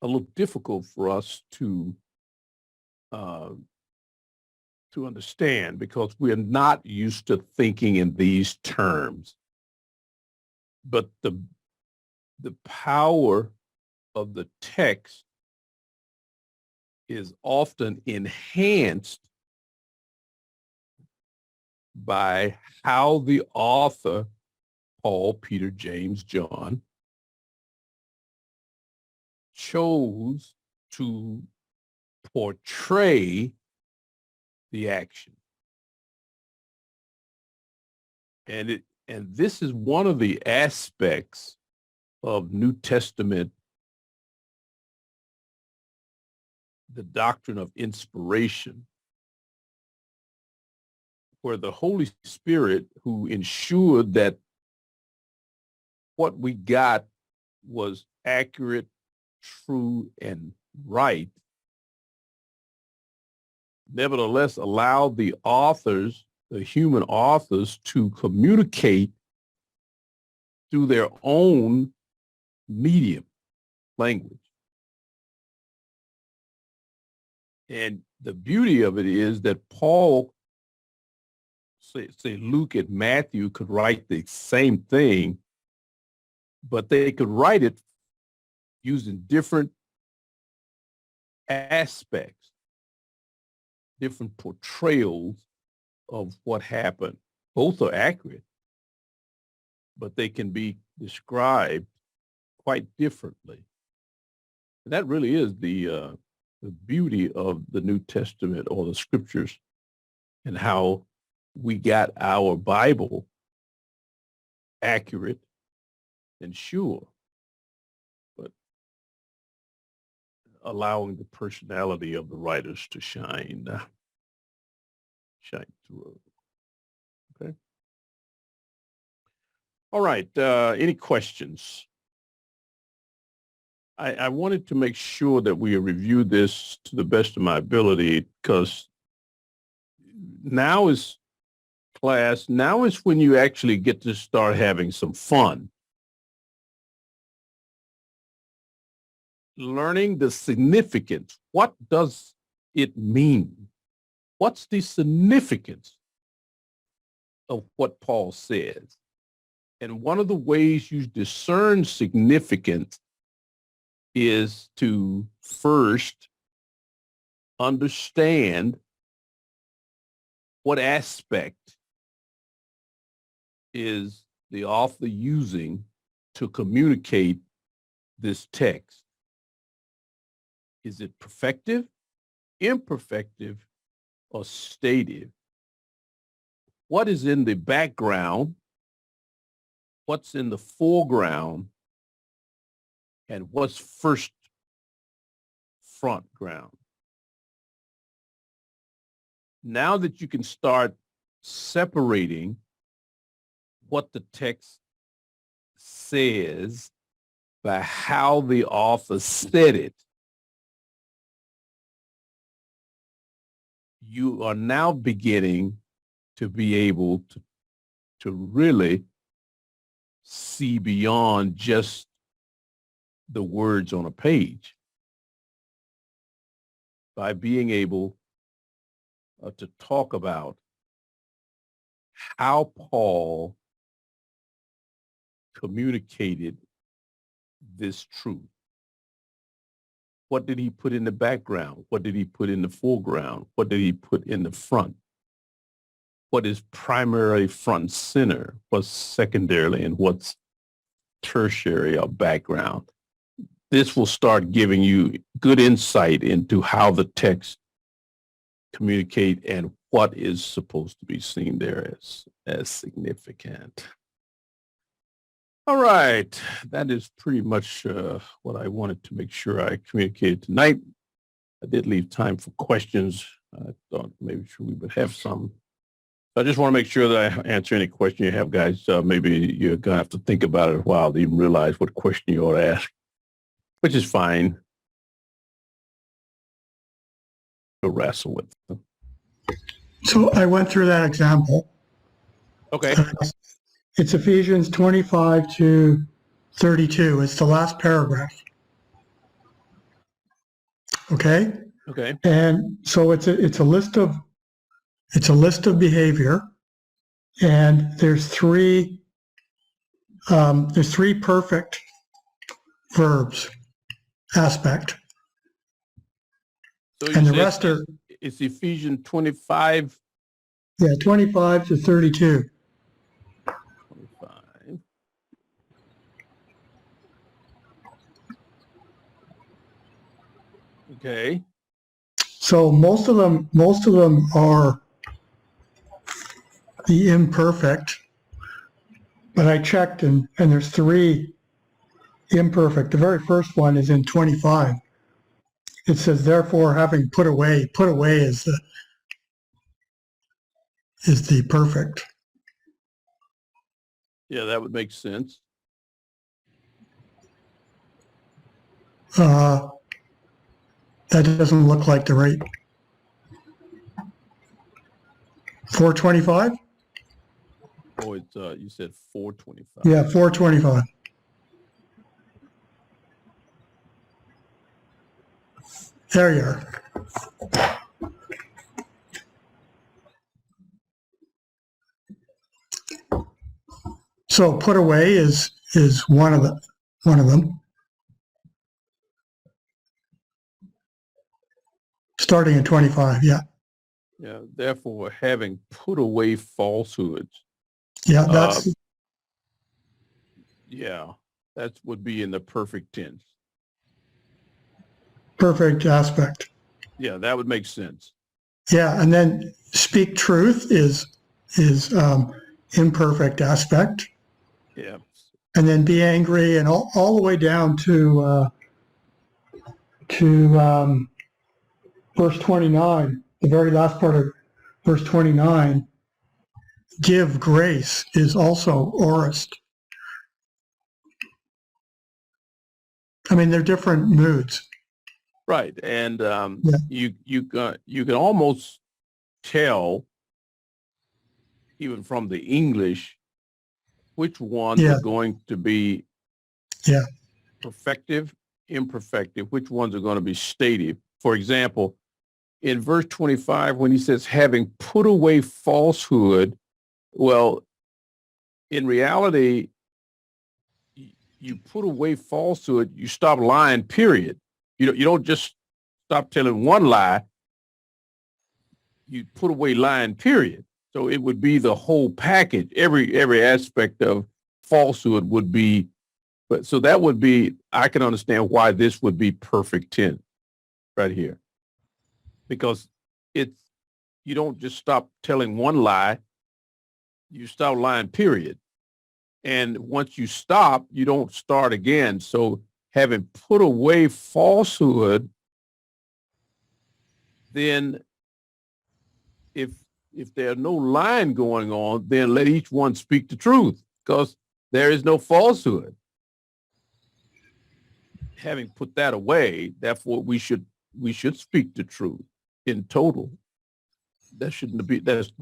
a little difficult for us to understand, because we're not used to thinking in these terms. But the power of the text is often enhanced by how the author, Paul, Peter, James, John, chose to portray the action. And this is one of the aspects of New Testament, the doctrine of inspiration, where the Holy Spirit, who ensured that what we got was accurate, true, and right, nevertheless allowed the authors, the human authors, to communicate through their own medium, language. And the beauty of it is that Paul, say Luke and Matthew, could write the same thing, but they could write it using different aspects, different portrayals of what happened. Both are accurate, but they can be described quite differently. And that really is the beauty of the New Testament, or the scriptures, and how we got our Bible accurate and sure, but allowing the personality of the writers to shine through. Okay. All right. Any questions? I wanted to make sure that we review this to the best of my ability, because now is when you actually get to start having some fun. Learning the significance. What does it mean what's the significance of what Paul says? And one of the ways you discern significance is to first understand what aspect is the author using to communicate this text. Is it perfective, imperfective, or stative? What is in the background? What's in the foreground? And what's front ground? Now that you can start separating what the text says by how the author said it, you are now beginning to be able to really see beyond just the words on a page by being able to talk about how Paul communicated this truth. What did he put in the background? What did he put in the foreground? What did he put in the front? What is primarily front and center? What's secondarily and what's tertiary or background? This will start giving you good insight into how the text communicate and what is supposed to be seen there as significant. All right, that is pretty much what I wanted to make sure I communicated tonight. I did leave time for questions. I thought maybe we would have some. I just want to make sure that I answer any question you have, guys. Maybe you're going to have to think about it a while to even realize what question you ought to ask, which is fine. To wrestle with them. So I went through that example. Okay. It's Ephesians 25 to 32. It's the last paragraph. Okay? Okay. And so it's a list of behavior, and there's three perfect verbs aspect. So and the rest are it's Ephesians 25. Yeah, 25 to 32. 25. Okay. So most of them are the imperfect, but I checked and there's three imperfect. The very first one is in 25. It says, therefore, having put away is the perfect. Yeah, that would make sense. That doesn't look like the right. 425? Oh, it's you said 425. Yeah, 425. There you are. So put away is one of them. Starting at 25, yeah. Yeah, therefore, having put away falsehoods. Yeah, that's yeah, that would be in the perfect tense. perfect aspect. Yeah, that would make sense. Yeah, and then speak truth is imperfect aspect. Yeah. And then be angry, and all the way down to verse 29, the very last part of verse 29, give grace is also aorist. I mean, they're different moods. Right, and Yeah. you can almost tell, even from the English, which ones Yeah. are going to be perfective, imperfective, which ones are going to be stative. For example, in verse 25, when he says, having put away falsehood, well, in reality, you put away falsehood, you stop lying, period. You don't just stop telling one lie, you put away lying, period. So it would be the whole package. Every aspect of falsehood would be, but so that would be, I can understand why this would be perfect tense right here. Because it's, you don't just stop telling one lie, you stop lying, period. And once you stop, you don't start again. So having put away falsehood, then if there's no lying going on, then let each one speak the truth, because there is no falsehood. Having put that away, therefore we should speak the truth in total. That shouldn't be, there's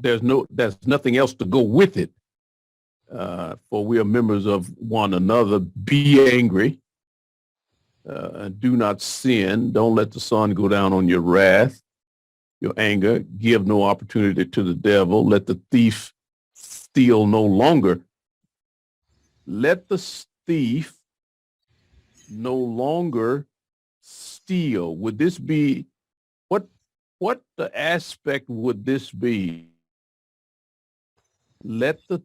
nothing else to go with it. For we are members of one another. Be angry. Do not sin. Don't let the sun go down on your wrath, your anger. Give no opportunity to the devil. Let the thief steal no longer. Let the thief no longer steal. Would this be, what the aspect would this be? Let the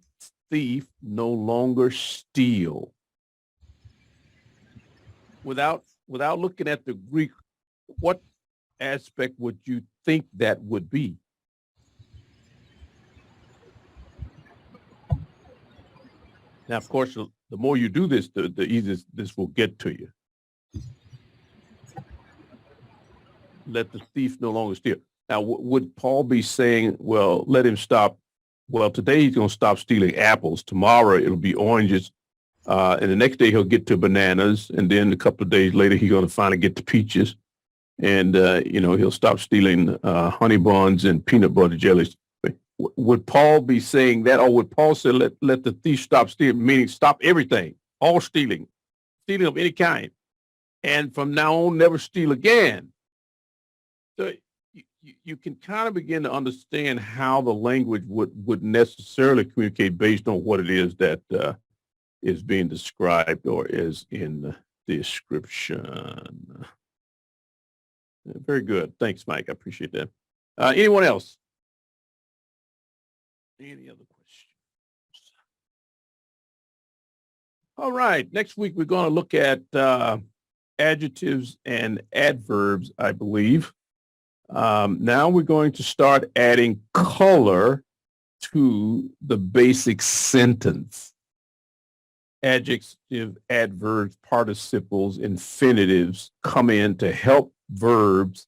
thief no longer steal. Without looking at the Greek, what aspect would you think that would be? Now, of course, the more you do this, the easier this will get to you. Let the thief no longer steal. Now, would Paul be saying, well, let him stop? Well, today he's going to stop stealing apples. Tomorrow it'll be oranges. And the next day he'll get to bananas. And then a couple of days later, he's going to finally get to peaches. And, he'll stop stealing honey buns and peanut butter jellies. Would Paul be saying that? Or would Paul say, let the thief stop stealing, meaning stop everything, all stealing of any kind. And from now on, never steal again. So you can kind of begin to understand how the language would necessarily communicate based on what it is that is being described or is in the description. Very good. Thanks, Mike. I appreciate that. Anyone else? Any other questions? All right. Next week, we're going to look at adjectives and adverbs, I believe. Now we're going to start adding color to the basic sentence. Adjective, adverbs, participles, infinitives come in to help verbs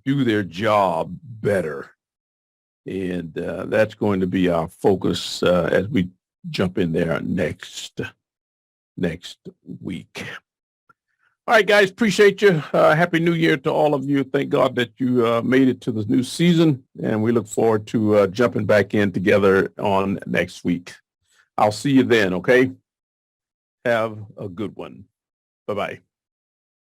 do their job better. And that's going to be our focus as we jump in there next week. All right, guys, appreciate you. Happy New Year to all of you. Thank God that you made it to the new season, and we look forward to jumping back in together on next week. I'll see you then, okay? Have a good one. Bye-bye.